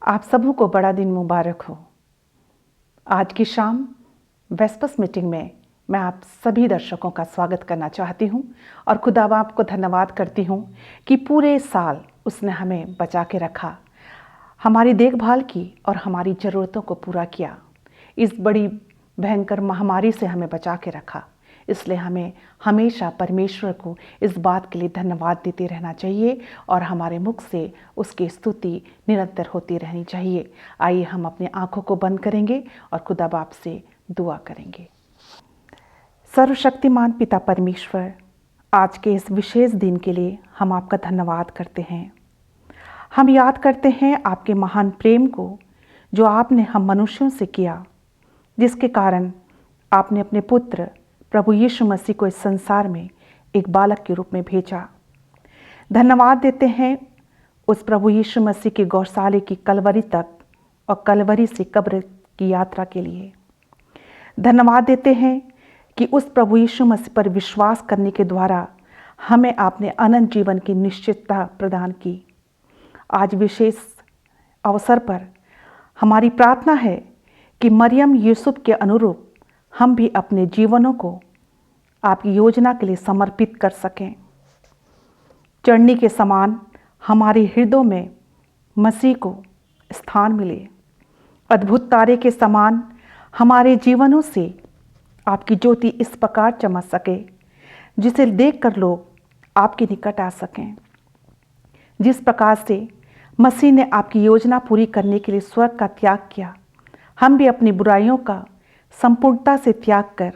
आप सबों को बड़ा दिन मुबारक हो। आज की शाम वेस्पस मीटिंग में मैं आप सभी दर्शकों का स्वागत करना चाहती हूं और खुदा बाप को धन्यवाद करती हूं कि पूरे साल उसने हमें बचा के रखा, हमारी देखभाल की और हमारी ज़रूरतों को पूरा किया। इस बड़ी भयंकर महामारी से हमें बचा के रखा। इसलिए हमें हमेशा परमेश्वर को इस बात के लिए धन्यवाद देते रहना चाहिए और हमारे मुख से उसकी स्तुति निरंतर होती रहनी चाहिए। आइए हम अपनी आंखों को बंद करेंगे और खुदा बाप से दुआ करेंगे। सर्वशक्तिमान पिता परमेश्वर, आज के इस विशेष दिन के लिए हम आपका धन्यवाद करते हैं। हम याद करते हैं आपके महान प्रेम को जो आपने हम मनुष्यों से किया, जिसके कारण आपने अपने पुत्र प्रभु यीशु मसीह को इस संसार में एक बालक के रूप में भेजा। धन्यवाद देते हैं उस प्रभु यीशु मसीह के गौशाले की कलवरी तक और कलवरी से कब्र की यात्रा के लिए। धन्यवाद देते हैं कि उस प्रभु यीशु मसीह पर विश्वास करने के द्वारा हमें आपने अनंत जीवन की निश्चितता प्रदान की। आज विशेष अवसर पर हमारी प्रार्थना है कि मरियम यूसुफ के अनुरूप हम भी अपने जीवनों को आपकी योजना के लिए समर्पित कर सकें। चढ़नी के समान हमारे हृदयों में मसीह को स्थान मिले। अद्भुत तारे के समान हमारे जीवनों से आपकी ज्योति इस प्रकार चमक सके जिसे देखकर लोग आपके निकट आ सकें। जिस प्रकार से मसीह ने आपकी योजना पूरी करने के लिए स्वर्ग का त्याग किया, हम भी अपनी बुराइयों का संपूर्णता से त्याग कर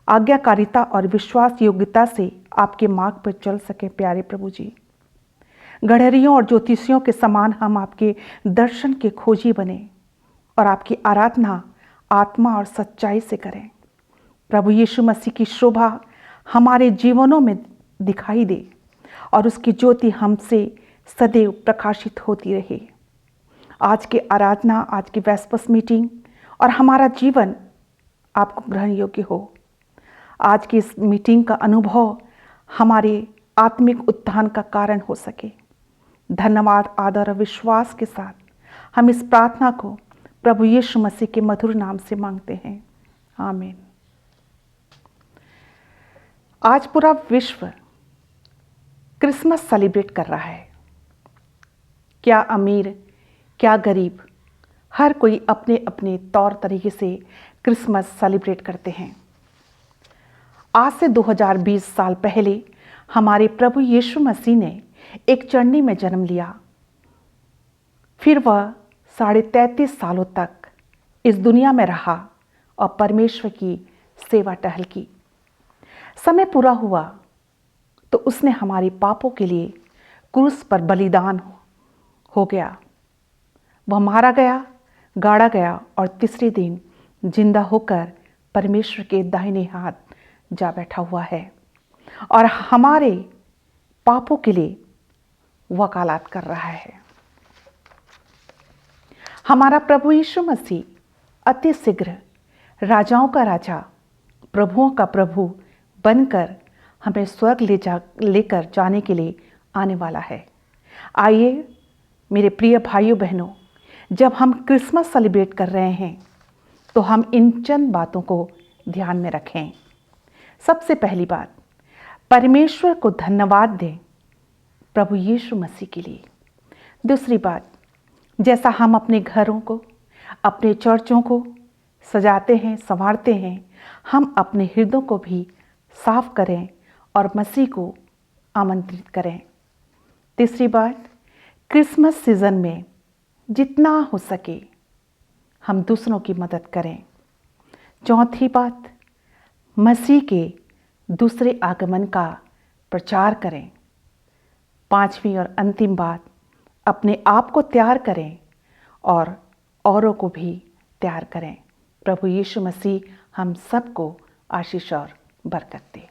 आज्ञाकारिता और विश्वास योग्यता से आपके मार्ग पर चल सके। प्यारे प्रभु जी, गड़हरियों और ज्योतिषियों के समान हम आपके दर्शन के खोजी बने और आपकी आराधना आत्मा और सच्चाई से करें। प्रभु यीशु मसीह की शोभा हमारे जीवनों में दिखाई दे और उसकी ज्योति हमसे सदैव प्रकाशित होती रहे। आज की आराधना, आज की वेस्पस मीटिंग और हमारा जीवन आपको ग्रहण योग्य हो। आज की इस मीटिंग का अनुभव हमारे आत्मिक उत्थान का कारण हो सके। धन्यवाद, आदर और विश्वास के साथ हम इस प्रार्थना को प्रभु यीशु मसीह के मधुर नाम से मांगते हैं, आमीन। आज पूरा विश्व क्रिसमस सेलिब्रेट कर रहा है। क्या अमीर, क्या गरीब, हर कोई अपने अपने तौर तरीके से क्रिसमस सेलिब्रेट करते हैं। आज से 2020 साल पहले हमारे प्रभु यीशु मसीह ने एक चढ़नी में जन्म लिया। फिर वह 33.5 सालों तक इस दुनिया में रहा और परमेश्वर की सेवा टहल की। समय पूरा हुआ तो उसने हमारे पापों के लिए क्रूस पर बलिदान हो गया। वह मारा गया, गाड़ा गया और तीसरे दिन जिंदा होकर परमेश्वर के दाहिने हाथ जा बैठा हुआ है और हमारे पापों के लिए वकालत कर रहा है। हमारा प्रभु यीशु मसीह अति शीघ्र राजाओं का राजा, प्रभुओं का प्रभु बनकर हमें स्वर्ग लेकर जाने के लिए आने वाला है। आइए मेरे प्रिय भाइयों बहनों, जब हम क्रिसमस सेलिब्रेट कर रहे हैं तो हम इन चंद बातों को ध्यान में रखें। सबसे पहली बात, परमेश्वर को धन्यवाद दें प्रभु यीशु मसीह के लिए। दूसरी बात, जैसा हम अपने घरों को, अपने चर्चों को सजाते हैं, संवारते हैं, हम अपने हृदयों को भी साफ करें और मसीह को आमंत्रित करें। तीसरी बात, क्रिसमस सीजन में जितना हो सके हम दूसरों की मदद करें। चौथी बात, मसीह के दूसरे आगमन का प्रचार करें। पांचवी और अंतिम बात, अपने आप को तैयार करें और औरों को भी तैयार करें। प्रभु यीशु मसीह हम सबको आशीष और बरकत दे।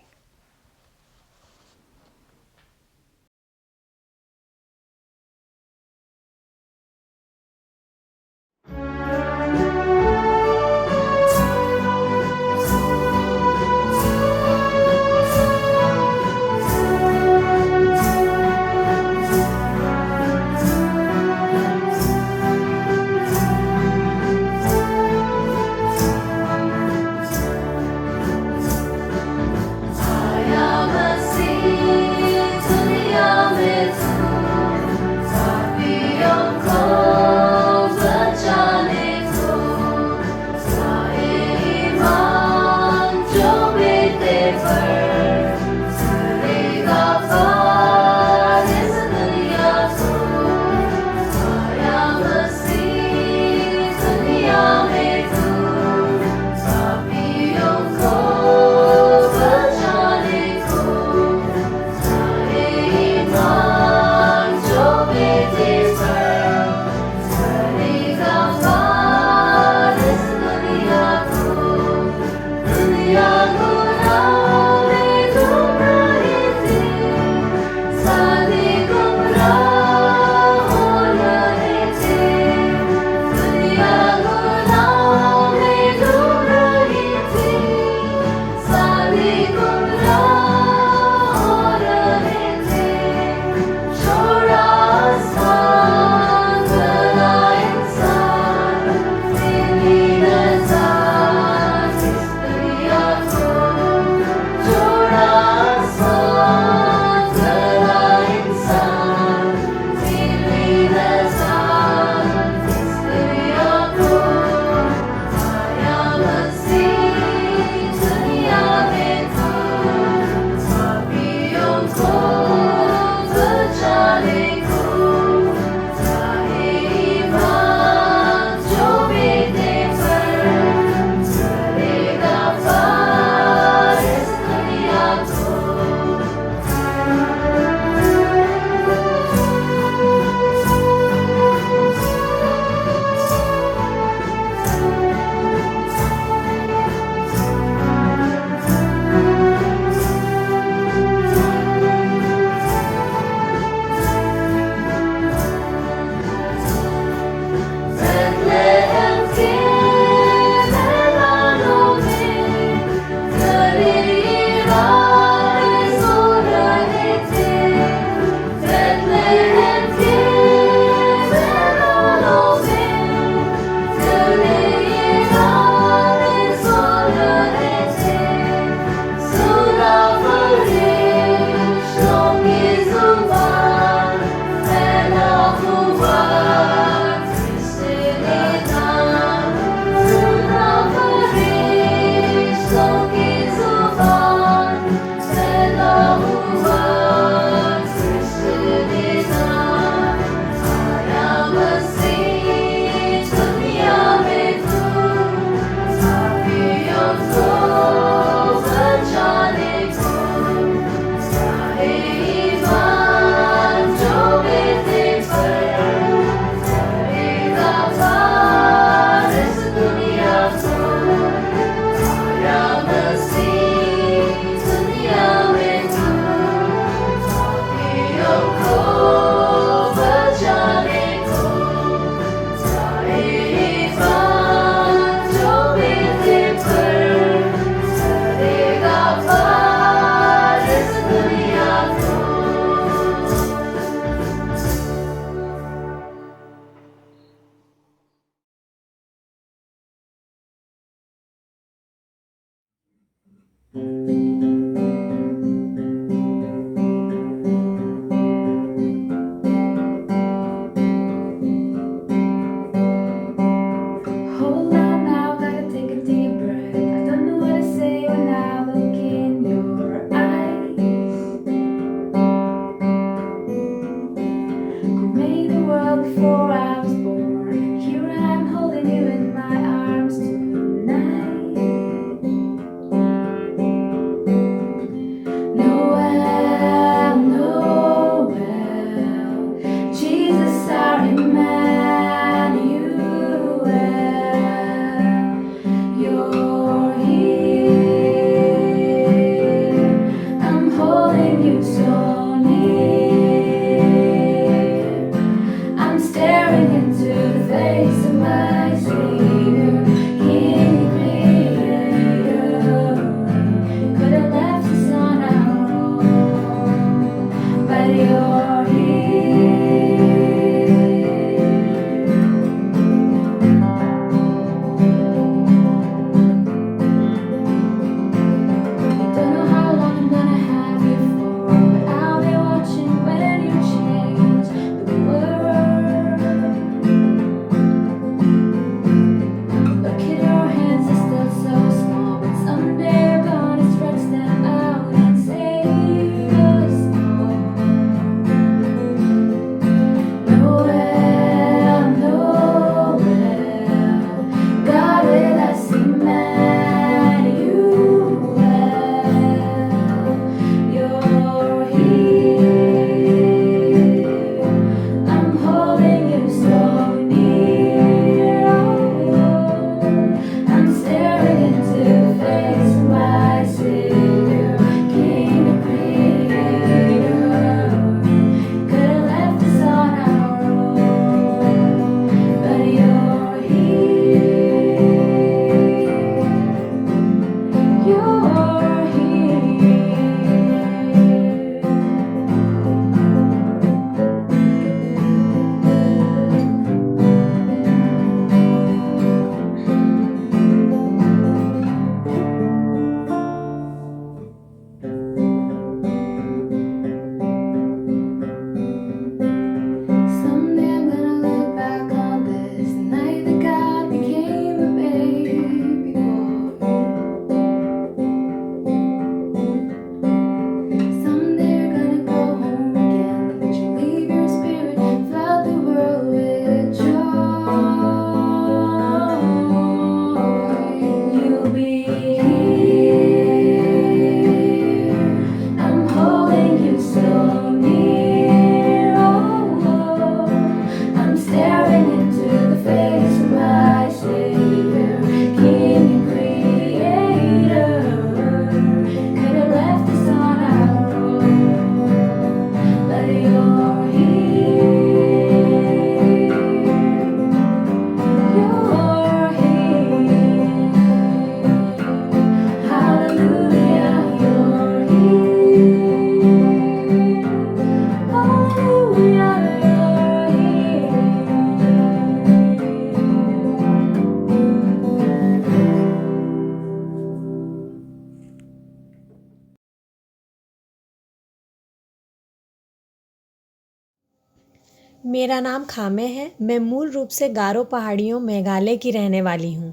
मेरा नाम खामे है। मैं मूल रूप से गारो पहाड़ियों मेघालय की रहने वाली हूँ।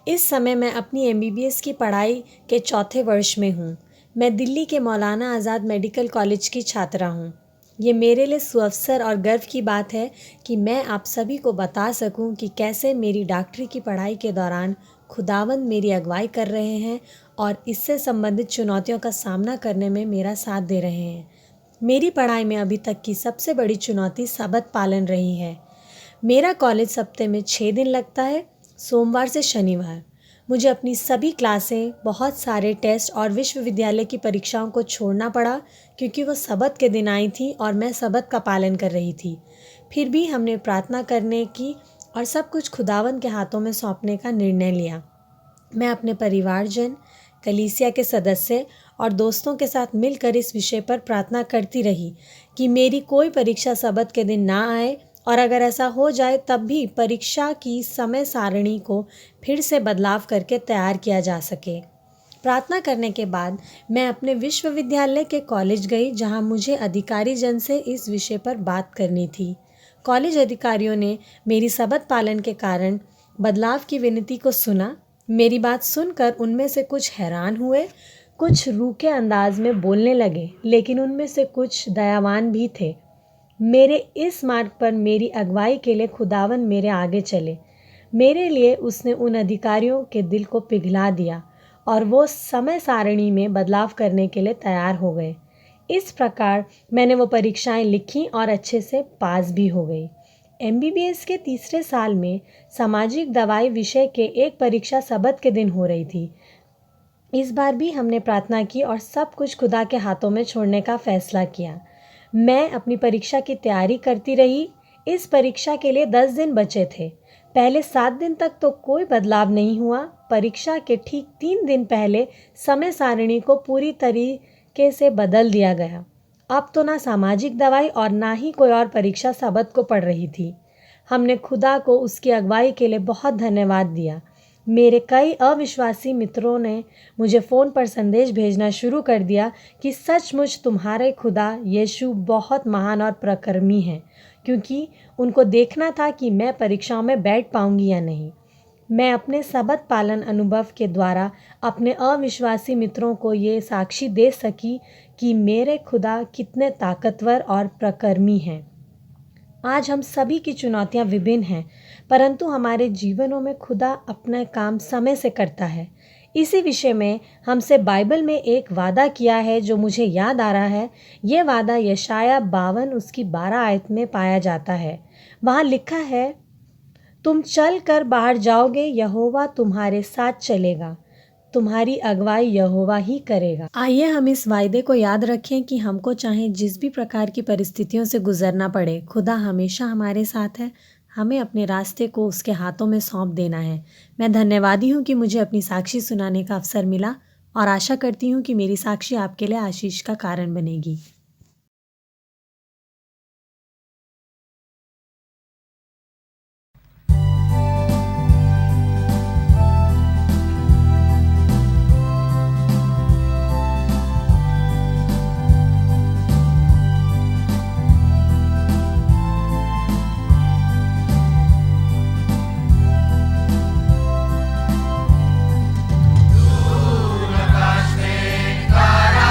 इस समय मैं अपनी एमबीबीएस की पढ़ाई के चौथे वर्ष में हूँ। मैं दिल्ली के मौलाना आज़ाद मेडिकल कॉलेज की छात्रा हूँ। ये मेरे लिए सुअवसर और गर्व की बात है कि मैं आप सभी को बता सकूं कि कैसे मेरी डॉक्टरी की पढ़ाई के दौरान खुदावंद मेरी अगुवाई कर रहे हैं और इससे संबंधित चुनौतियों का सामना करने में मेरा साथ दे रहे हैं। मेरी पढ़ाई में अभी तक की सबसे बड़ी चुनौती सबत पालन रही है। मेरा कॉलेज हफ्ते में 6 दिन लगता है, सोमवार से शनिवार। मुझे अपनी सभी क्लासें, बहुत सारे टेस्ट और विश्वविद्यालय की परीक्षाओं को छोड़ना पड़ा क्योंकि वो सबत के दिन आई थी और मैं सबत का पालन कर रही थी। फिर भी हमने प्रार्थना करने की और सब कुछ खुदावंद के हाथों में सौंपने का निर्णय लिया। मैं अपने परिवारजन, कलीसिया के सदस्य और दोस्तों के साथ मिलकर इस विषय पर प्रार्थना करती रही कि मेरी कोई परीक्षा सबत के दिन ना आए और अगर ऐसा हो जाए तब भी परीक्षा की समय सारणी को फिर से बदलाव करके तैयार किया जा सके। प्रार्थना करने के बाद मैं अपने विश्वविद्यालय के कॉलेज गई जहां मुझे अधिकारी जन से इस विषय पर बात करनी थी। कॉलेज अधिकारियों ने मेरी सबत पालन के कारण बदलाव की विनती को सुना। मेरी बात सुनकर उनमें से कुछ हैरान हुए, कुछ रूखे अंदाज में बोलने लगे, लेकिन उनमें से कुछ दयावान भी थे। मेरे इस मार्ग पर मेरी अगुवाई के लिए खुदावन मेरे आगे चले। मेरे लिए उसने उन अधिकारियों के दिल को पिघला दिया और वो समय सारणी में बदलाव करने के लिए तैयार हो गए। इस प्रकार मैंने वो परीक्षाएं लिखी और अच्छे से पास भी हो गई। एमबीबीएस के तीसरे साल में सामाजिक दवाई विषय के एक परीक्षा सबत के दिन हो रही थी। इस बार भी हमने प्रार्थना की और सब कुछ खुदा के हाथों में छोड़ने का फैसला किया। मैं अपनी परीक्षा की तैयारी करती रही। इस परीक्षा के लिए 10 दिन बचे थे। पहले 7 दिन तक तो कोई बदलाव नहीं हुआ। परीक्षा के ठीक 3 दिन पहले समय सारणी को पूरी तरीके से बदल दिया गया। अब तो ना सामाजिक दवाई और ना ही कोई और परीक्षा सबत को पड़ रही थी। हमने खुदा को उसकी अगुवाई के लिए बहुत धन्यवाद दिया। मेरे कई अविश्वासी मित्रों ने मुझे फ़ोन पर संदेश भेजना शुरू कर दिया कि सचमुच तुम्हारे खुदा यीशु बहुत महान और प्रकर्मी हैं, क्योंकि उनको देखना था कि मैं परीक्षाओं में बैठ पाऊंगी या नहीं। मैं अपने सबत पालन अनुभव के द्वारा अपने अविश्वासी मित्रों को ये साक्षी दे सकी कि मेरे खुदा कितने ताकतवर और प्रकर्मी हैं। आज हम सभी की चुनौतियां विभिन्न हैं, परंतु हमारे जीवनों में खुदा अपना काम समय से करता है। इसी विषय में हमसे बाइबल में एक वादा किया है जो मुझे याद आ रहा है। ये वादा यशाया 52 उसकी 12 आयत में पाया जाता है। वहाँ लिखा है, तुम चल कर बाहर जाओगे, यहोवा तुम्हारे साथ चलेगा, तुम्हारी अगुवाई यहोवा ही करेगा। आइए हम इस वायदे को याद रखें कि हमको चाहे जिस भी प्रकार की परिस्थितियों से गुजरना पड़े, खुदा हमेशा हमारे साथ है। हमें अपने रास्ते को उसके हाथों में सौंप देना है। मैं धन्यवादी हूँ कि मुझे अपनी साक्षी सुनाने का अवसर मिला और आशा करती हूँ कि मेरी साक्षी आपके लिए आशीष का कारण बनेगी। दूर आकाश में तारा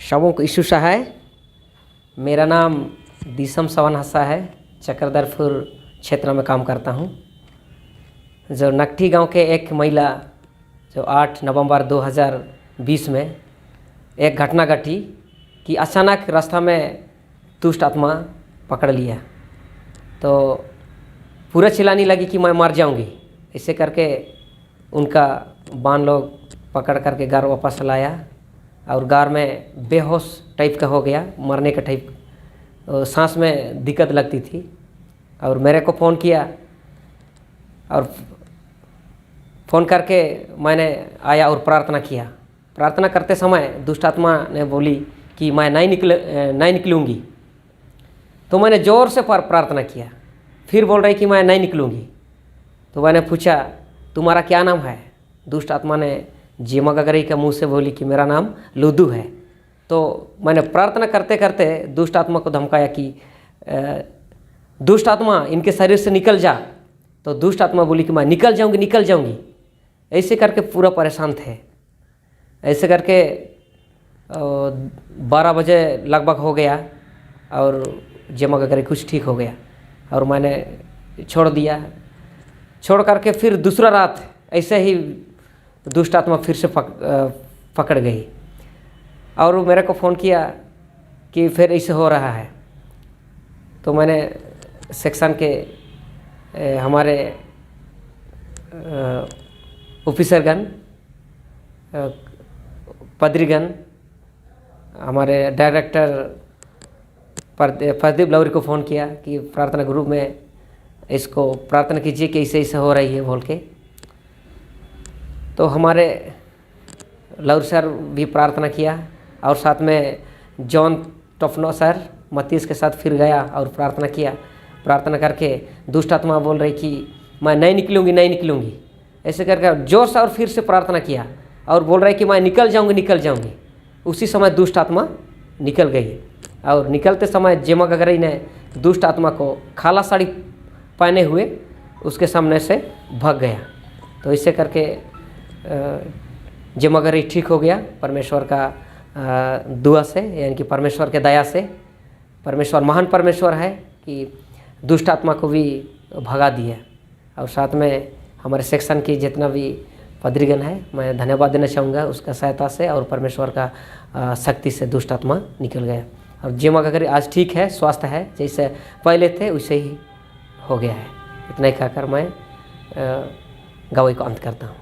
शबों को यीशु है। मेरा नाम दिसम सवन हस्सा है। चक्रधरपुर क्षेत्र में काम करता हूँ। जो नकटी गांव के एक महिला जो 8 नवंबर 2020 में एक घटना घटी कि अचानक रास्ता में दुष्ट आत्मा पकड़ लिया, तो पूरा चिल्लाने लगी कि मैं मर जाऊंगी। ऐसे करके उनका बान लोग पकड़ करके घर वापस लाया और घर में बेहोश टाइप का हो गया, मरने का टाइप, सांस में दिक्कत लगती थी। और मेरे को फ़ोन किया और फ़ोन करके मैंने आया और प्रार्थना किया। प्रार्थना करते समय दुष्ट आत्मा ने बोली कि मैं नहीं निकलूँगी। तो मैंने ज़ोर से प्रार्थना किया, फिर बोल रही कि मैं नहीं निकलूँगी। तो मैंने पूछा तुम्हारा क्या नाम है? दुष्ट आत्मा ने जीमा गगरी के मुंह से बोली कि मेरा नाम लुदू है। तो मैंने प्रार्थना करते करते दुष्ट आत्मा को धमकाया कि दुष्ट आत्मा इनके शरीर से निकल जा। तो दुष्ट आत्मा बोली कि मैं निकल जाऊंगी। ऐसे करके पूरा परेशान थे। ऐसे करके 12 बजे लगभग हो गया और जमा गगरी कुछ ठीक हो गया और मैंने छोड़ दिया। छोड़ करके फिर दूसरा रात ऐसे ही दुष्ट आत्मा फिर से पकड़ गई और मेरे को फ़ोन किया कि फिर ऐसे हो रहा है। तो मैंने सेक्शन के हमारे ऑफिसरगण, पदरीगण, हमारे डायरेक्टर प्रदीप लौरी को फ़ोन किया कि प्रार्थना ग्रुप में इसको प्रार्थना कीजिए कि ऐसे हो रही है बोल के। तो हमारे लौरी सर भी प्रार्थना किया और साथ में जॉन टफनो सर मतीस के साथ फिर गया और प्रार्थना किया। प्रार्थना करके दुष्ट आत्मा बोल रही कि मैं नहीं निकलूँगी, नहीं निकलूँगी, ऐसे करके जोर से और फिर से प्रार्थना किया और बोल रही कि मैं निकल जाऊँगी, निकल जाऊँगी। उसी समय दुष्ट आत्मा निकल गई और निकलते समय जेमा गगरी ने दुष्ट आत्मा को काला साड़ी पहने हुए उसके सामने से भाग गया। तो इससे करके जेमा गगरी ठीक हो गया परमेश्वर का दुआ से, यानी कि परमेश्वर के दया से। परमेश्वर महान परमेश्वर है कि दुष्ट आत्मा को भी भगा दिया। और साथ में हमारे सेक्शन की जितना भी पदरीगण है, मैं धन्यवाद देना चाहूँगा उसका सहायता से, और परमेश्वर का शक्ति से दुष्ट आत्मा निकल गया। और जेमा गगरी आज ठीक है, स्वस्थ है, जैसे पहले थे वैसे ही हो गया है। इतना ही कहकर मैं गवाही को अंत करता हूँ।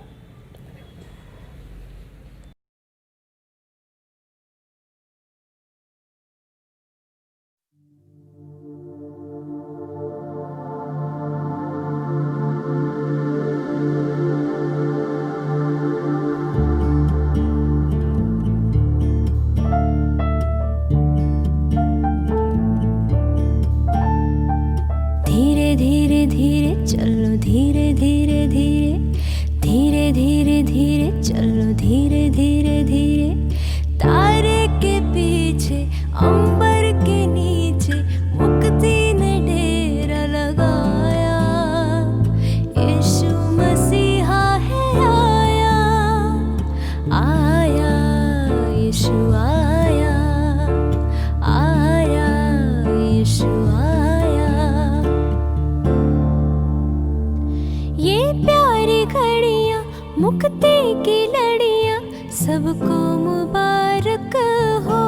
धीरे धीरे धीरे चलो, धीरे धीरे धीरे, धीरे धीरे धीरे चलो, धीरे धीरे धीरे। तारे के पीछे अंबर के नीचे मुक्ति ने डेरा लगाया। यीशु मसीहा है आया, आया यीशु आया, आया यीशु आया। ये प्यारी घड़ियाँ मुक्ति की लड़ियाँ सबको मुबारक हो।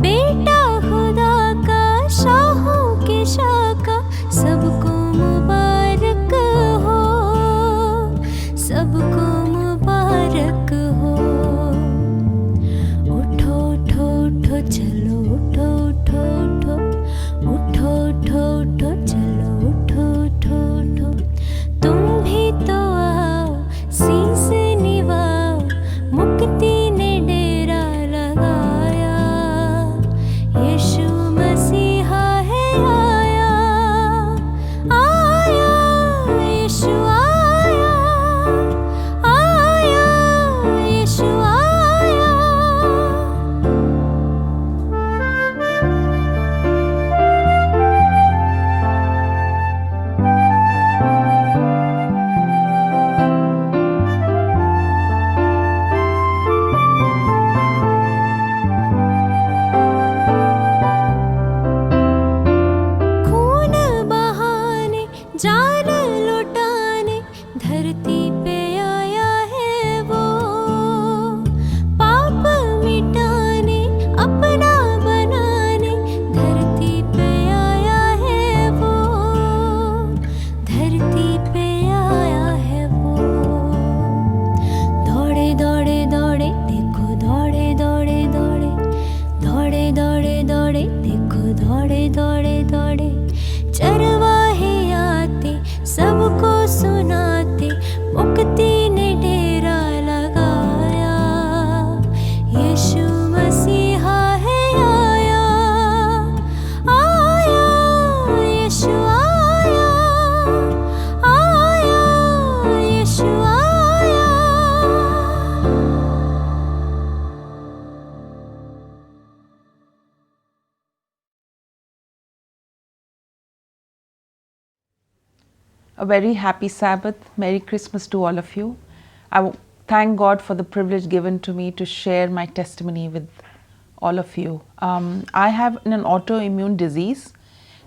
बेटा खुदा का शाहों की शाखा सबको मुबारक हो, सबको मुबारक हो। उठो उठो उठो चलो, उठो उठो उठो, उठो उठो उठो चलो, उठो उठो उठो। तुम भी तो आओ, शीस निभाओ, मुक्ति ने डेरा लगाया। यीशु मसीहा है आया, आया यीशु आया, आया यीशु आया। खून बहाने, जान लुटाने धरती पे आया है वो। पाप मिटाने, अपना बनाने धरती पे आया है वो, धरती पे आया है वो। दौड़े दौड़े दौड़े देखो, दौड़े दौड़े दौड़े, दौड़े दौड़े दौड़े देखो, दौड़े दौड़े दौड़े। चरवाहे आते सबको सुनाते, मुक्ति ने डेरा लगाया। यीशु मसीहा है आया, आया यीशु आया, आया यीशु आया। A very happy Sabbath. Merry Christmas to all of you. Thank God for the privilege given to me to share my testimony with all of you. I have an autoimmune disease,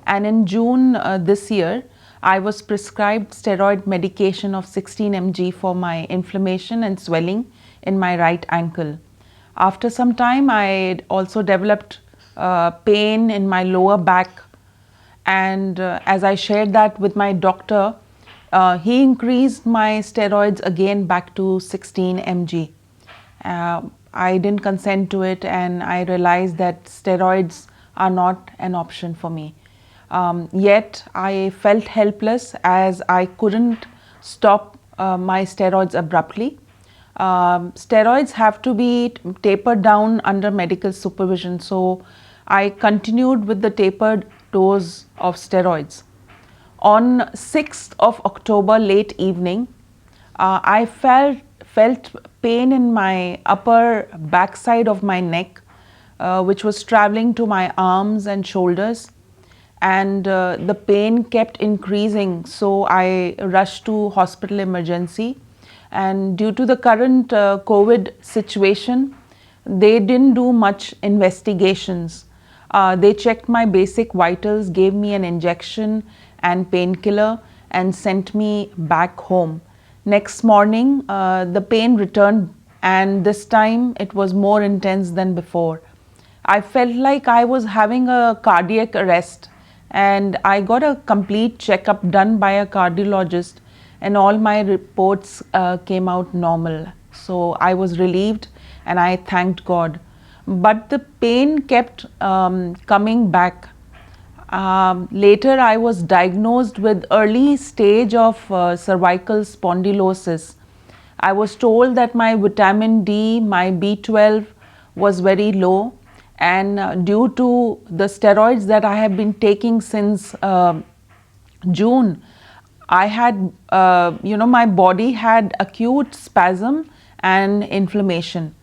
and in June this year, I was prescribed steroid medication of 16 mg for my inflammation and swelling in my right ankle. After some time, I also developed pain in my lower back, and as I shared that with my doctor, he increased my steroids again back to 16 mg. I didn't consent to it, and I realized that steroids are not an option for me. Yet I felt helpless as I couldn't stop my steroids abruptly. Steroids have to be tapered down under medical supervision. So I continued with the tapered dose of steroids. On 6th of October late evening, I felt pain in my upper backside of my neck, which was traveling to my arms and shoulders, and the pain kept increasing. So I rushed to hospital emergency, and due to the current COVID situation, they didn't do much investigations. They checked my basic vitals, gave me an injection and painkiller, and sent me back home. Next morning, the pain returned, and this time it was more intense than before. I felt like I was having a cardiac arrest, and I got a complete checkup done by a cardiologist, and all my reports came out normal. So I was relieved and I thanked God. But the pain kept coming back. Later I was diagnosed with early stage of cervical spondylosis. I was told that my vitamin D, my B12 was very low, and due to the steroids that I have been taking since June, I had, my body had acute spasm and inflammation.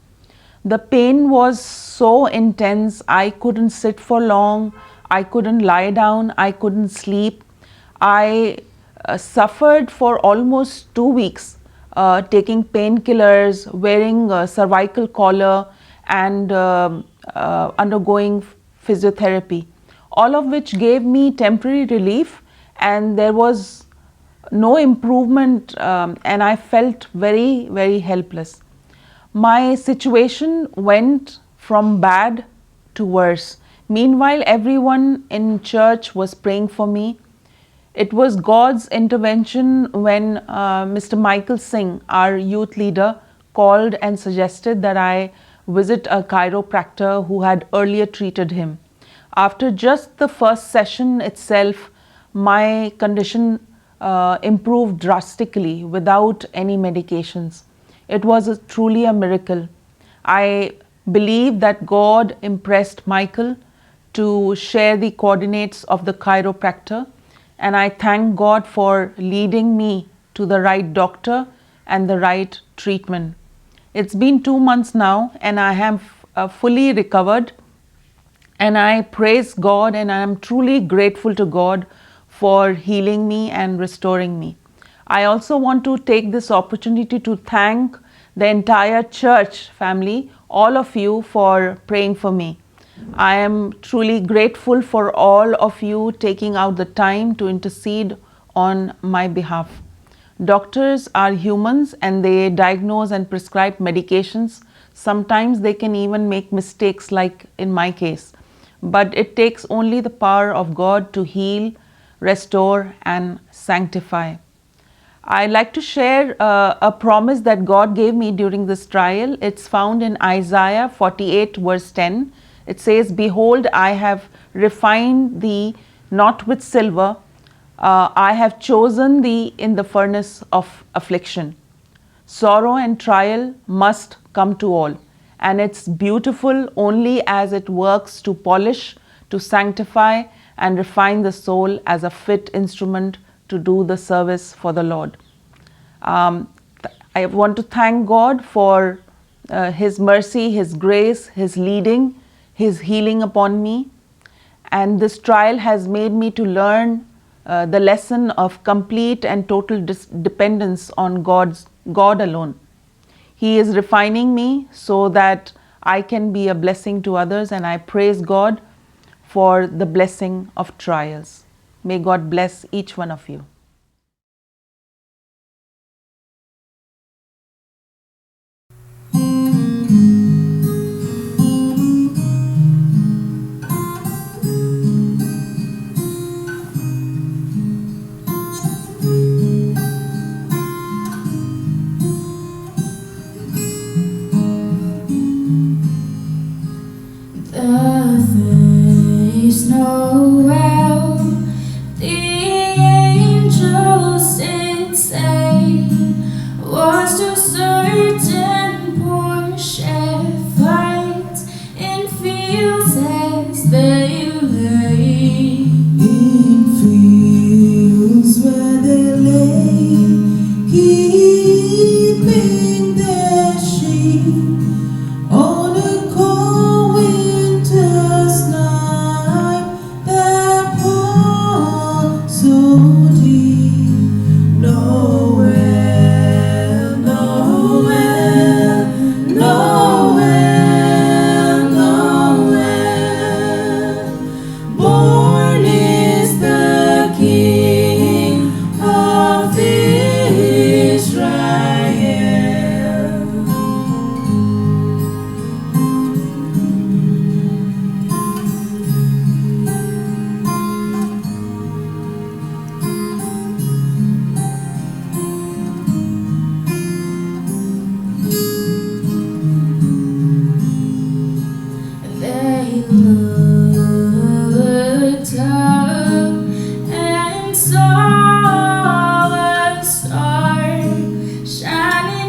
The pain was so intense, I couldn't sit for long, I couldn't lie down, I couldn't sleep. I suffered for almost 2 weeks, taking painkillers, wearing a cervical collar, and undergoing physiotherapy, all of which gave me temporary relief, and there was no improvement, and I felt very, very helpless. My situation went from bad to worse. Meanwhile, everyone in church was praying for me. It was God's intervention when Mr. Michael Singh, our youth leader, called and suggested that I visit a chiropractor who had earlier treated him. After just the first session itself, my condition improved drastically without any medications. It was truly a miracle. I believe that God impressed Michael to share the coordinates of the chiropractor, and I thank God for leading me to the right doctor and the right treatment. It's been 2 months now, and I have fully recovered, and I praise God, and I am truly grateful to God for healing me and restoring me. I also want to take this opportunity to thank the entire church family, all of you, for praying for me. I am truly grateful for all of you taking out the time to intercede on my behalf. Doctors are humans, and they diagnose and prescribe medications. Sometimes they can even make mistakes, like in my case. But it takes only the power of God to heal, restore, and sanctify. I like to share a promise that God gave me during this trial. It's found in Isaiah 48 verse 10. It says, "Behold, I have refined thee not with silver, I have chosen thee in the furnace of affliction." Sorrow and trial must come to all, and it's beautiful only as it works to polish, to sanctify, and refine the soul as a fit instrument to do the service for the Lord. I want to thank God for His mercy, His grace, His leading, His healing upon me. And this trial has made me to learn the lesson of complete and total dependence on God alone. He is refining me so that I can be a blessing to others, and I praise God for the blessing of trials. May God bless each one of you. The face know well, the angels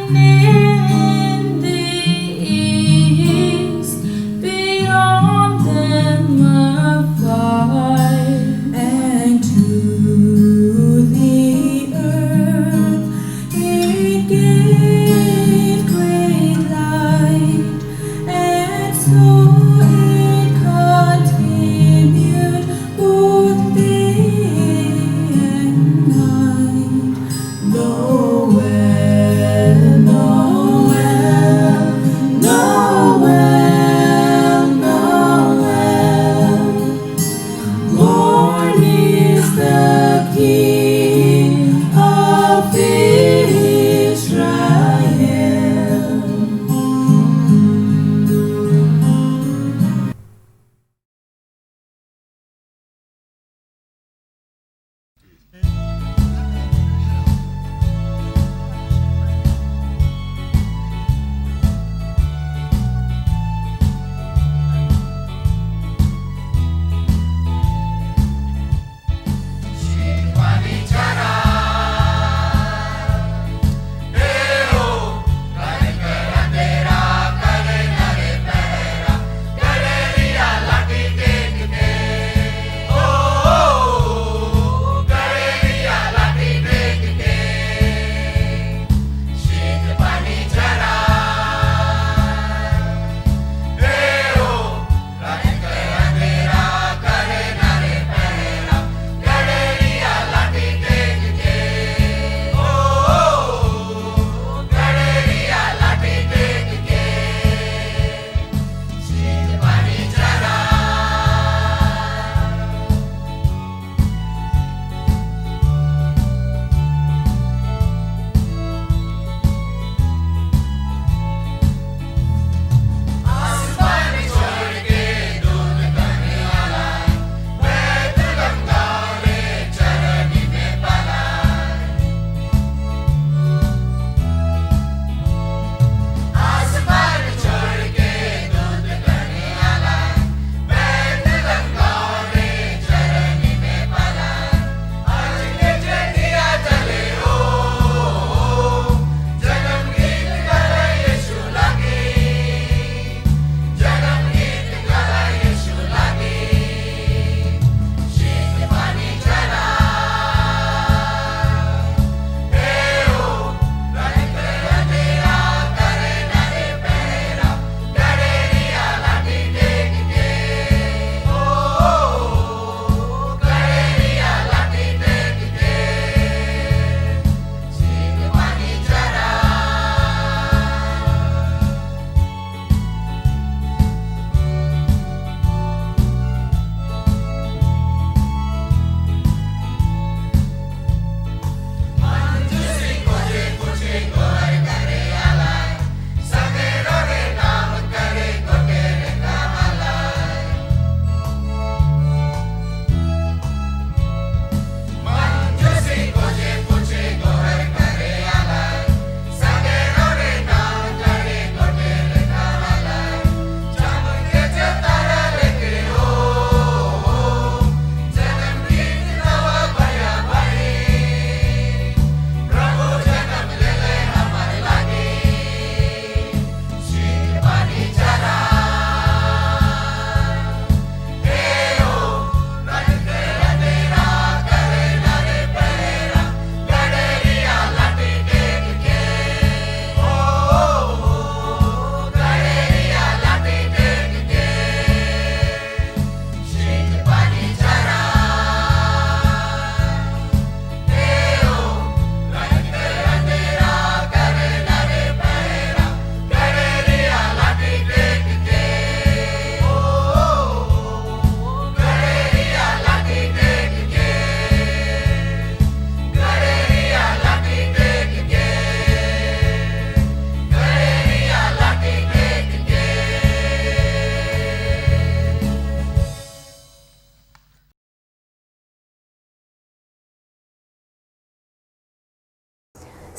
in the east, beyond them afar, and to the earth it gave great light, and so it continued both day and night. Noel, Noel, Noel, Noel. Born is the King of Israel.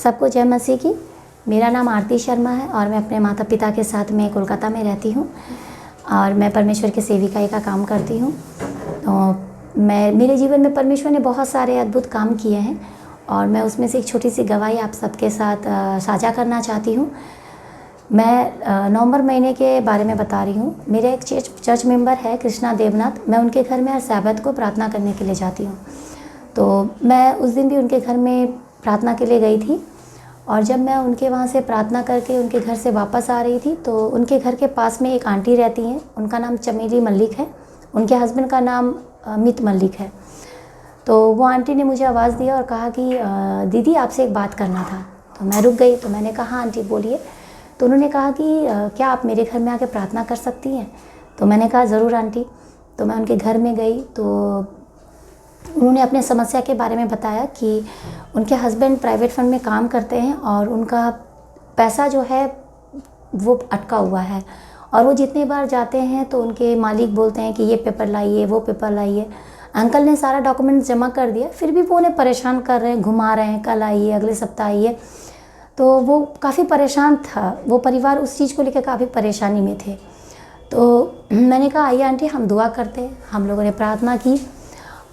सबको जय मसीह की। मेरा नाम आरती शर्मा है और मैं अपने माता पिता के साथ में कोलकाता में रहती हूँ और मैं परमेश्वर के सेविकाई का काम करती हूँ। तो मेरे जीवन में परमेश्वर ने बहुत सारे अद्भुत काम किए हैं और मैं उसमें से एक छोटी सी गवाही आप सबके साथ साझा करना चाहती हूँ। मैं नवंबर महीने के बारे में बता रही हूँ। मेरे एक चर्च मेंबर है कृष्णा देवनाथ, मैं उनके घर में हर सैबत को प्रार्थना करने के लिए जाती हूँ। तो मैं उस दिन भी उनके घर में प्रार्थना के लिए गई थी, और जब मैं उनके वहाँ से प्रार्थना करके उनके घर से वापस आ रही थी तो उनके घर के पास में एक आंटी रहती हैं, उनका नाम चमेली मल्लिक है, उनके हस्बैंड का नाम अमित मल्लिक है। तो वो आंटी ने मुझे आवाज़ दिया और कहा कि दीदी आपसे एक बात करना था। तो मैं रुक गई, तो मैंने कहा हाँ आंटी बोलिए। तो उन्होंने कहा कि क्या आप मेरे घर में आके प्रार्थना कर सकती हैं? तो मैंने कहा ज़रूर आंटी। तो मैं उनके घर में गई तो उन्होंने अपने समस्या के बारे में बताया कि उनके हस्बैंड प्राइवेट फंड में काम करते हैं और उनका पैसा जो है वो अटका हुआ है, और वो जितने बार जाते हैं तो उनके मालिक बोलते हैं कि ये पेपर लाइए, वो पेपर लाइए। अंकल ने सारा डॉक्यूमेंट्स जमा कर दिया, फिर भी वो उन्हें परेशान कर रहे हैं, घुमा रहे हैं, कल आइए, अगले सप्ताह आइए। तो वो काफ़ी परेशान था, वो परिवार उस चीज़ को लेकर काफ़ी परेशानी में थे। तो मैंने कहा आइए आंटी हम दुआ करते हैं। हम लोगों ने प्रार्थना की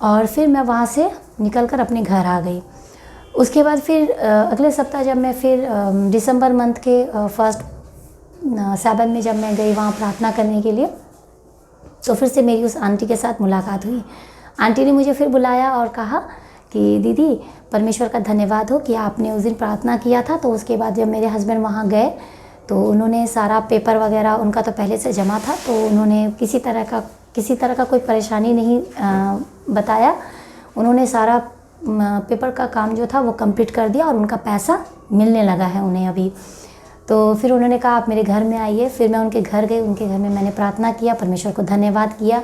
और फिर मैं वहाँ से निकलकर अपने घर आ गई। उसके बाद फिर अगले सप्ताह जब मैं फिर दिसंबर मंथ के फर्स्ट सैबत में जब मैं गई वहाँ प्रार्थना करने के लिए, तो फिर से मेरी उस आंटी के साथ मुलाकात हुई। आंटी ने मुझे फिर बुलाया और कहा कि दीदी परमेश्वर का धन्यवाद हो कि आपने उस दिन प्रार्थना किया था। तो उसके बाद जब मेरे हस्बैंड वहाँ गए तो उन्होंने सारा पेपर वगैरह, उनका तो पहले से जमा था, तो उन्होंने किसी तरह का कोई परेशानी नहीं बताया। उन्होंने सारा पेपर का काम जो था वो कंप्लीट कर दिया और उनका पैसा मिलने लगा है उन्हें अभी। तो फिर उन्होंने कहा आप मेरे घर में आइए। फिर मैं उनके घर गई, उनके घर में मैंने प्रार्थना किया, परमेश्वर को धन्यवाद किया,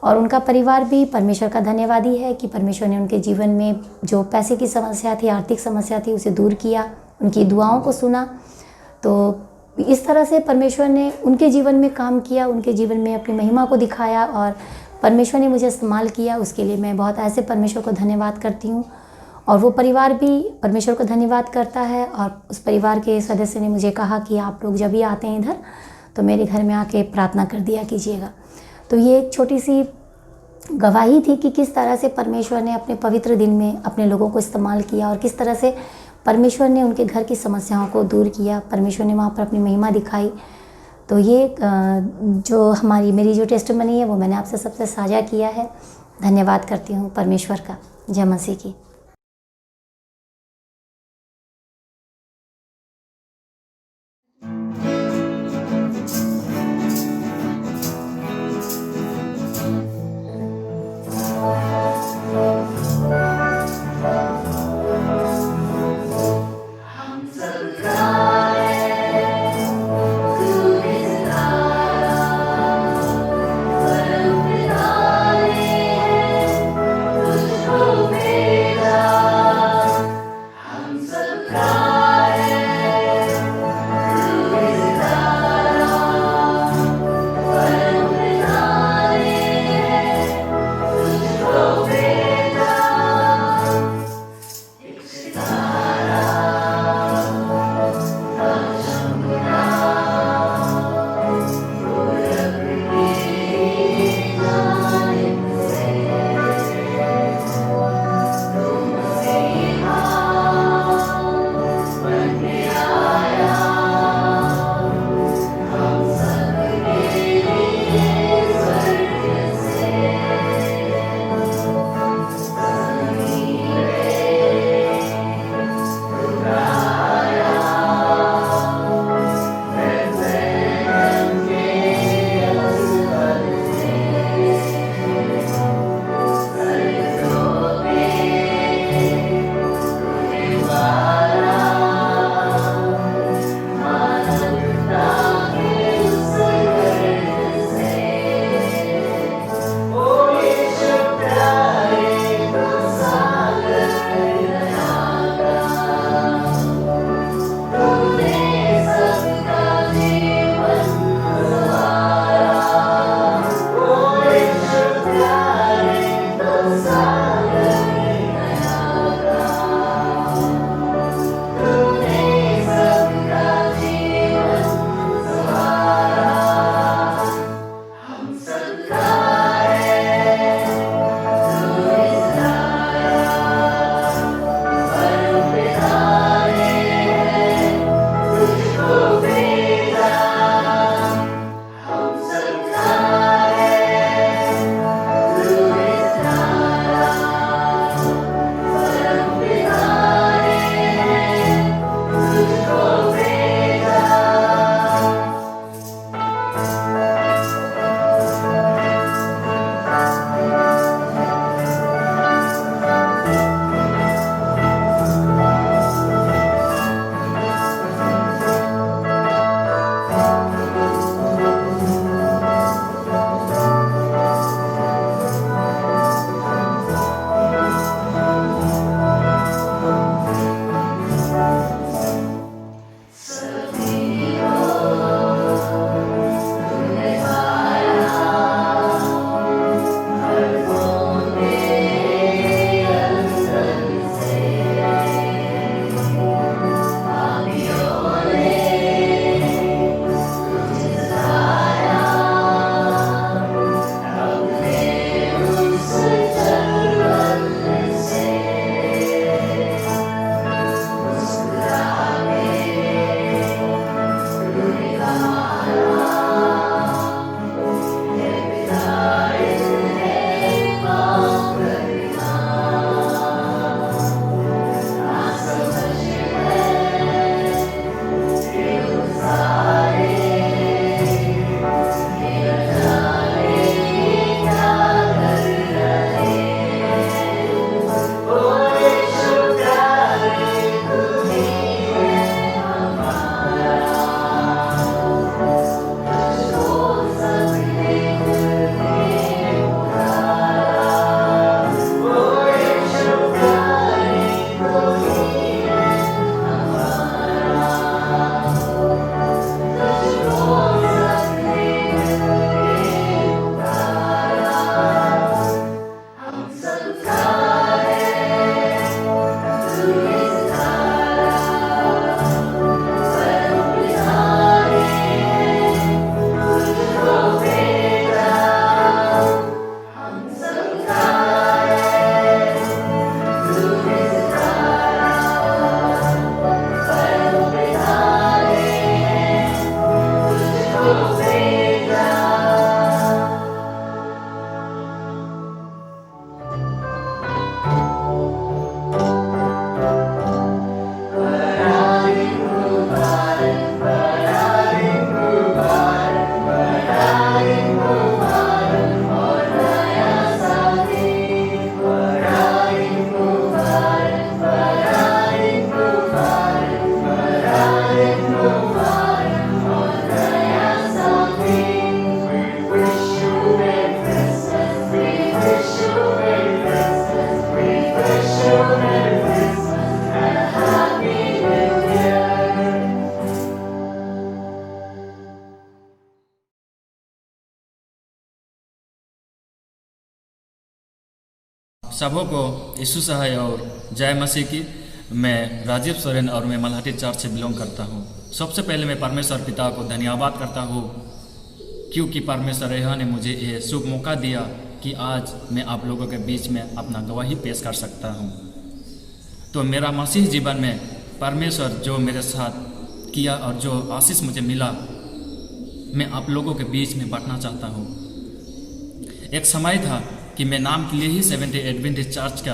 और उनका परिवार भी परमेश्वर का धन्यवादी है कि परमेश्वर ने उनके जीवन में जो पैसे की समस्या थी, आर्थिक समस्या थी, उसे दूर किया, उनकी दुआओं को सुना। तो इस तरह से परमेश्वर ने उनके जीवन में काम किया, उनके जीवन में अपनी महिमा को दिखाया, और परमेश्वर ने मुझे इस्तेमाल किया। उसके लिए मैं बहुत ऐसे परमेश्वर को धन्यवाद करती हूँ, और वो परिवार भी परमेश्वर को धन्यवाद करता है। और उस परिवार के सदस्य ने मुझे कहा कि आप लोग जब भी आते हैं इधर तो मेरे घर में आके प्रार्थना कर दिया कीजिएगा। तो ये एक छोटी सी गवाही थी कि किस तरह से परमेश्वर ने अपने पवित्र दिन में अपने लोगों को इस्तेमाल किया, और किस तरह से परमेश्वर ने उनके घर की समस्याओं को दूर किया, परमेश्वर ने वहाँ पर अपनी महिमा दिखाई। तो ये जो मेरी जो टेस्टिमनी है वो मैंने आपसे सबसे साझा किया है। धन्यवाद करती हूँ परमेश्वर का। जय मसीह की। Thank you. सबों को यीशु सहाय और जय मसीह की। मैं राजीव सोरेन और मैं मल्हाटी चर्च से बिलोंग करता हूँ। सबसे पहले मैं परमेश्वर पिता को धन्यवाद करता हूँ क्योंकि परमेश्वर यह ने मुझे ये शुभ मौका दिया कि आज मैं आप लोगों के बीच में अपना गवाही पेश कर सकता हूँ। तो मेरा मसीह जीवन में परमेश्वर जो मेरे साथ किया और जो आशीष मुझे मिला, मैं आप लोगों के बीच में बांटना चाहता हूँ। एक समय था कि मैं नाम के लिए ही सेवेंथ डे एडवेंटिस्ट चर्च का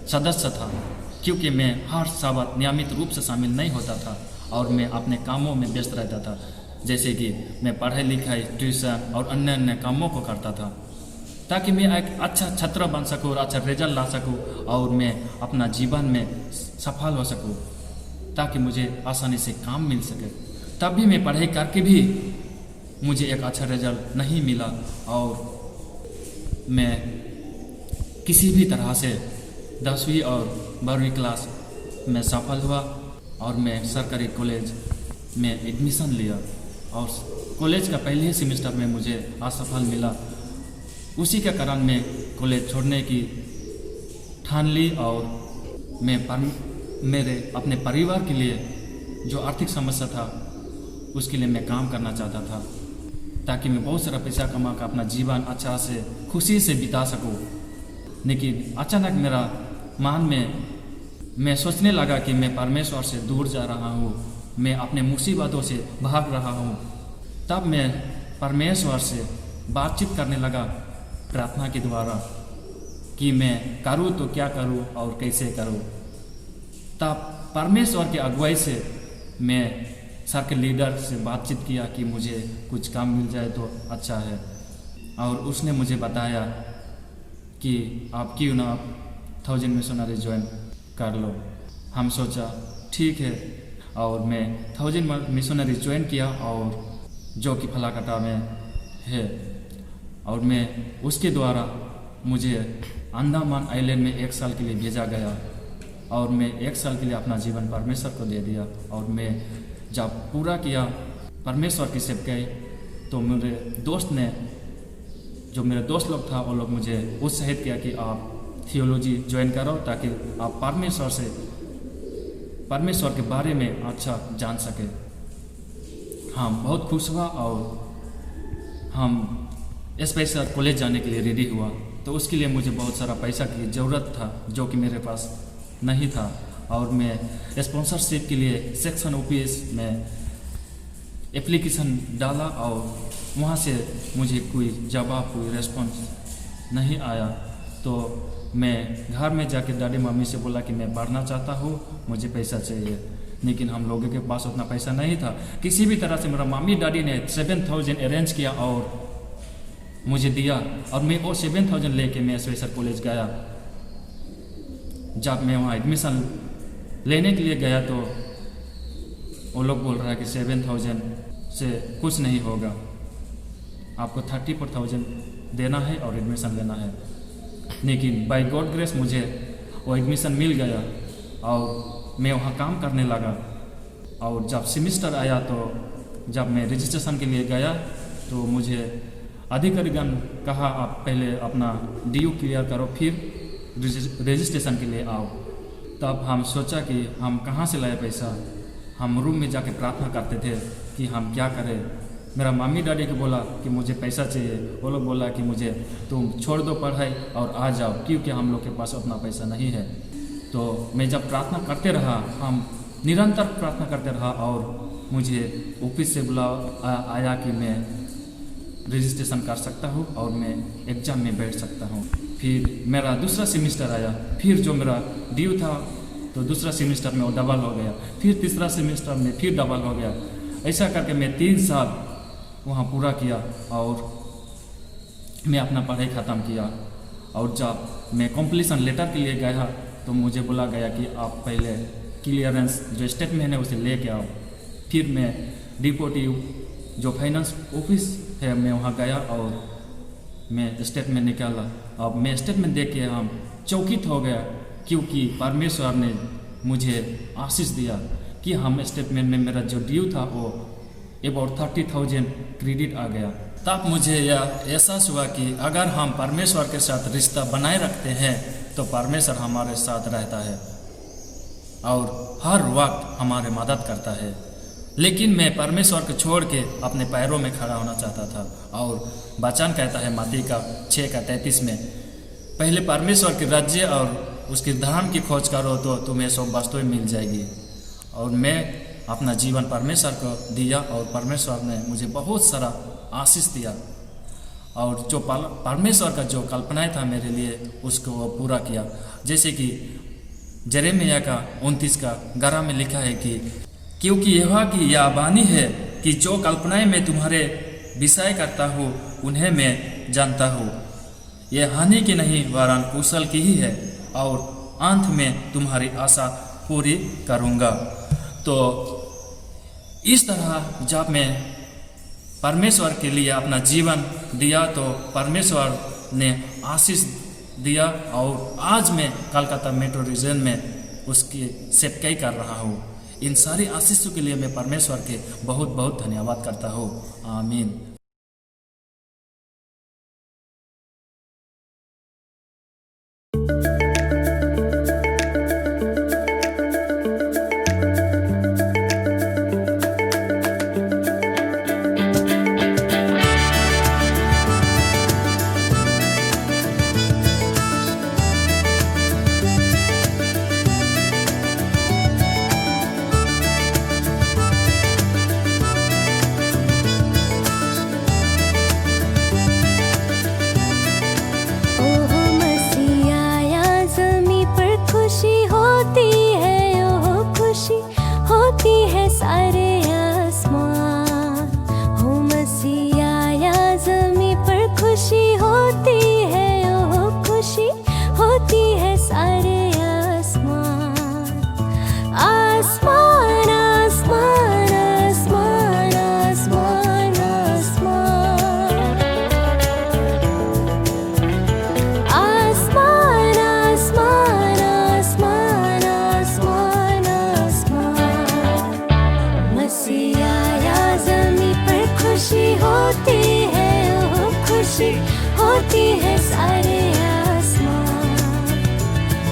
सदस्य था, क्योंकि मैं हर साबत नियमित रूप से शामिल नहीं होता था और मैं अपने कामों में व्यस्त रहता था, जैसे कि मैं पढ़ाई लिखाई, ट्यूशन और अन्य अन्य कामों को करता था, ताकि मैं एक अच्छा छात्र बन सकूँ और अच्छा रिजल्ट ला सकूँ और मैं अपना जीवन में सफल हो सकूँ, ताकि मुझे आसानी से काम मिल सके। तब भी मैं पढ़ाई करके भी मुझे एक अच्छा रिजल्ट नहीं मिला और मैं किसी भी तरह से 10वीं और 12वीं क्लास में सफल हुआ और मैं सरकारी कॉलेज में एडमिशन लिया और कॉलेज का पहले ही सेमेस्टर में मुझे असफल मिला। उसी के कारण मैं कॉलेज छोड़ने की ठान ली और मैं मेरे अपने परिवार के लिए जो आर्थिक समस्या था उसके लिए मैं काम करना चाहता था, ताकि मैं बहुत सारा पैसा कमा कर अपना जीवन अच्छा से खुशी से बिता सकूं। लेकिन अचानक मेरा मन में मैं सोचने लगा कि मैं परमेश्वर से दूर जा रहा हूँ, मैं अपने मुसीबतों से भाग रहा हूँ। तब मैं परमेश्वर से बातचीत करने लगा प्रार्थना के द्वारा कि मैं करूँ तो क्या करूँ और कैसे करूँ। तब परमेश्वर की अगुवाई से मैं सर के लीडर से बातचीत किया कि मुझे कुछ काम मिल जाए तो अच्छा है, और उसने मुझे बताया कि आप क्यों ना 1000 मिशनरी ज्वाइन कर लो। हम सोचा ठीक है, और मैं 1000 मिशनरी ज्वाइन किया और जो कि फलाकटा में है, और मैं उसके द्वारा मुझे अंडमान आइलैंड में 1 साल के लिए भेजा गया और मैं 1 साल के लिए अपना जीवन परमेश्वर को दे दिया। और मैं जब पूरा किया परमेश्वर की सेवकाई, तो मेरे दोस्त ने, जो मेरे दोस्त लोग था, वो लोग मुझे उत्साहित किया कि आप थियोलॉजी ज्वाइन करो ताकि आप परमेश्वर के बारे में अच्छा जान सके। हम बहुत खुश हुआ और हम स्पेशल कॉलेज जाने के लिए रेडी हुआ। तो उसके लिए मुझे बहुत सारा पैसा की ज़रूरत था जो कि मेरे पास नहीं था, और मैं स्पॉन्सरशिप के लिए सेक्शन ऑफिस में एप्लीकेशन डाला और वहाँ से मुझे कोई जवाब, कोई रेस्पॉन्स नहीं आया। तो मैं घर में जाके डैडी मम्मी से बोला कि मैं पढ़ना चाहता हूँ, मुझे पैसा चाहिए। लेकिन हम लोगों के पास उतना पैसा नहीं था। किसी भी तरह से मेरा मम्मी डैडी ने 7000 अरेंज किया और मुझे दिया, और मैं वो 7000 लेके मैं स्पेशल कॉलेज गया। जब मैं वहाँ एडमिशन लेने के लिए गया तो वो लोग बोल रहा है कि 7000 से कुछ नहीं होगा, आपको 34,000 देना है और एडमिशन लेना है। लेकिन बाय गॉड ग्रेस मुझे वो एडमिशन मिल गया और मैं वहाँ काम करने लगा। और जब सेमेस्टर आया तो जब मैं रजिस्ट्रेशन के लिए गया तो मुझे अधिकारीगण कहा आप पहले अपना DU क्लियर करो फिर रजिस्ट्रेशन के लिए आओ। तब हम सोचा कि हम कहाँ से लाए पैसा। हम रूम में जाके प्रार्थना करते थे कि हम क्या करें। मेरा मम्मी डैडी को बोला कि मुझे पैसा चाहिए, वो लोग बोला कि मुझे तुम छोड़ दो पढ़ाई और आ जाओ, क्योंकि हम लोग के पास उतना पैसा नहीं है। तो मैं जब प्रार्थना करते रहा, हम निरंतर प्रार्थना करते रहा, और मुझे ऑफिस से आया कि मैं रजिस्ट्रेशन कर सकता हूँ और मैं एग्ज़ाम में बैठ सकता हूँ। फिर मेरा दूसरा सेमेस्टर आया, फिर जो मेरा ड्यू था तो दूसरा सेमेस्टर में वो डबल हो गया, फिर तीसरा सेमेस्टर में फिर डबल हो गया। ऐसा करके मैं 3 साल वहाँ पूरा किया और मैं अपना पढ़ाई ख़त्म किया। और जब मैं कॉम्प्लीसन लेटर के लिए गया तो मुझे बोला गया कि आप पहले क्लियरेंस जो स्टेटमेंट है उसे लेके आओ। फिर मैं डिपोटी जो फाइनेंस ऑफिस है मैं वहाँ गया और मैं स्टेटमेंट निकाला। अब मैं स्टेटमेंट देख के हम चौकित हो गया, क्योंकि परमेश्वर ने मुझे आशीष दिया कि हम स्टेटमेंट में मेरा जो ड्यू था वो अबाउट 30,000 क्रेडिट आ गया। तब मुझे यह एहसास हुआ कि अगर हम परमेश्वर के साथ रिश्ता बनाए रखते हैं तो परमेश्वर हमारे साथ रहता है और हर वक्त हमारे मदद करता है। लेकिन मैं परमेश्वर को छोड़ के अपने पैरों में खड़ा होना चाहता था। और वचन कहता है मत्ती का 6:33 में, पहले परमेश्वर के राज्य और उसके धर्म की खोज करो तो तुम्हें सब वस्तुएं मिल जाएगी। और मैं अपना जीवन परमेश्वर को दिया और परमेश्वर ने मुझे बहुत सारा आशीष दिया। और जो परमेश्वर का जो कल्पनाएं था मेरे लिए उसको वो पूरा किया। जैसे कि यिर्मयाह का 29:11 में लिखा है कि क्योंकि यहोवा की यह वाणी है कि जो कल्पनाएं मैं तुम्हारे विषय करता हूँ उन्हें मैं जानता हूँ, ये हानि की नहीं वरन कुशल की ही है, और अंत में तुम्हारी आशा पूरी करूँगा। तो इस तरह जब मैं परमेश्वर के लिए अपना जीवन दिया तो परमेश्वर ने आशीष दिया। और आज मैं कलकत्ता मेट्रो रीजन में उसकी सेवकाई कर रहा हूँ। इन सारी आशीषों के लिए मैं परमेश्वर के बहुत बहुत धन्यवाद करता हूँ। आमीन। होती है सारे आसमान,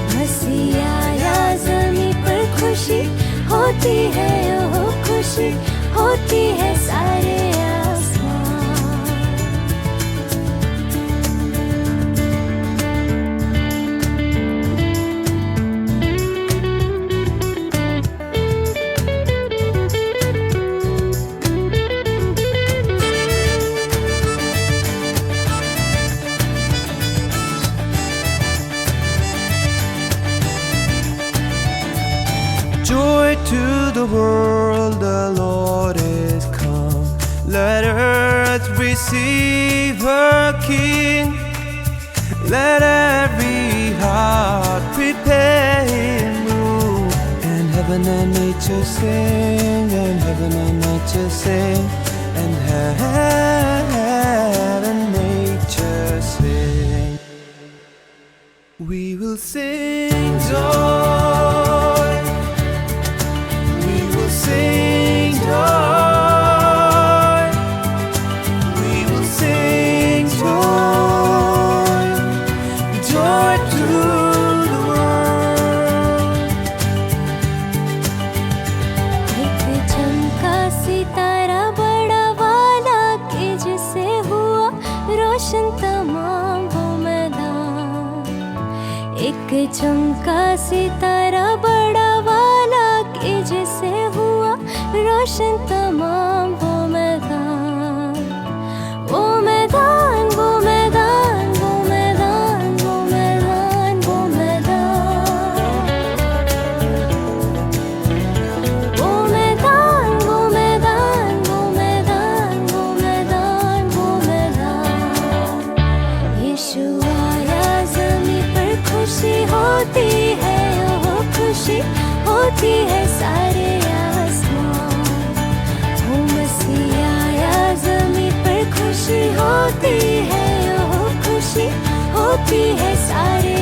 मसीहा आया ज़मीं पर खुशी होती है, ओह खुशी होती है सारे आसमान। Joy to the world, the Lord is come. Let earth receive her King. Let every heart prepare Him room. And heaven and nature sing, and heaven and nature sing, and heaven and nature sing. We will sing joy. Sing joy, we will sing joy, joy to the world. एक चमका सितारा बड़ा वाला कि जिसे हुआ रोशन तमाम वो मैदान। एक चमका सितारा बड़ा वाला कि जिसे रोशन तमाम वो मैदान, वो मैदान, वो मैदान, वो मैदान, वो मैदान, वो मैदान, वो मैदान, वो मैदान, वो मैदान, वो मैदान, वो मैदान। यीशु आया ज़मीं पर खुशी होती है, ओह खुशी होती है सारे खुशी होती है, ओह खुशी होती है सारे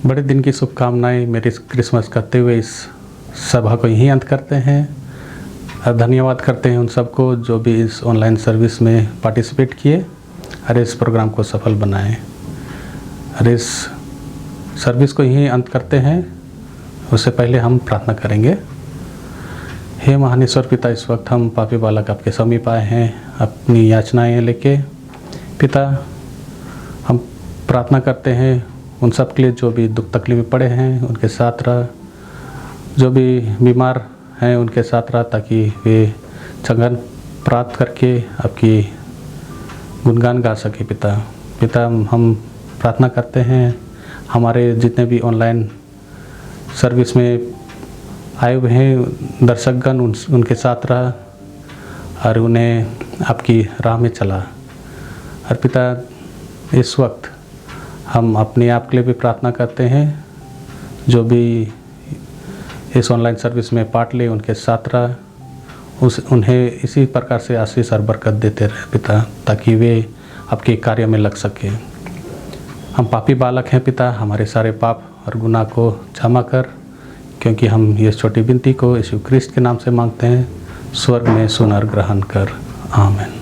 बड़े दिन की शुभकामनाएं मेरी क्रिसमस करते हुए इस सभा को यहीं अंत करते हैं। और धन्यवाद करते हैं उन सबको जो भी इस ऑनलाइन सर्विस में पार्टिसिपेट किए और इस प्रोग्राम को सफल बनाएं। और इस सर्विस को यहीं अंत करते हैं, उससे पहले हम प्रार्थना करेंगे। हे महान ईश्वर पिता, इस वक्त हम पापी बालक आपके समीप आए हैं अपनी याचनाएं लेके। पिता, हम प्रार्थना करते हैं उन सब के लिए जो भी दुख तकलीफ में पड़े हैं, उनके साथ रह। जो भी बीमार हैं उनके साथ रह, ताकि वे चंगन प्राप्त करके आपकी गुणगान गा सके। पिता, हम प्रार्थना करते हैं हमारे जितने भी ऑनलाइन सर्विस में आए हुए हैं दर्शकगण, उनके साथ रहा और उन्हें आपकी राह में चला। और पिता, इस वक्त हम अपने आप के लिए भी प्रार्थना करते हैं जो भी इस ऑनलाइन सर्विस में पार्ट ले, उनके साथ रहा, उन्हें इसी प्रकार से आशीष और बरकत देते रहे पिता, ताकि वे आपके कार्य में लग सके। हम पापी बालक हैं पिता, हमारे सारे पाप और गुनाह को क्षमा कर, क्योंकि हम ये छोटी विनती को यीशु क्रिस्त के नाम से मांगते हैं। स्वर्ग में सुन और ग्रहण कर। आमीन।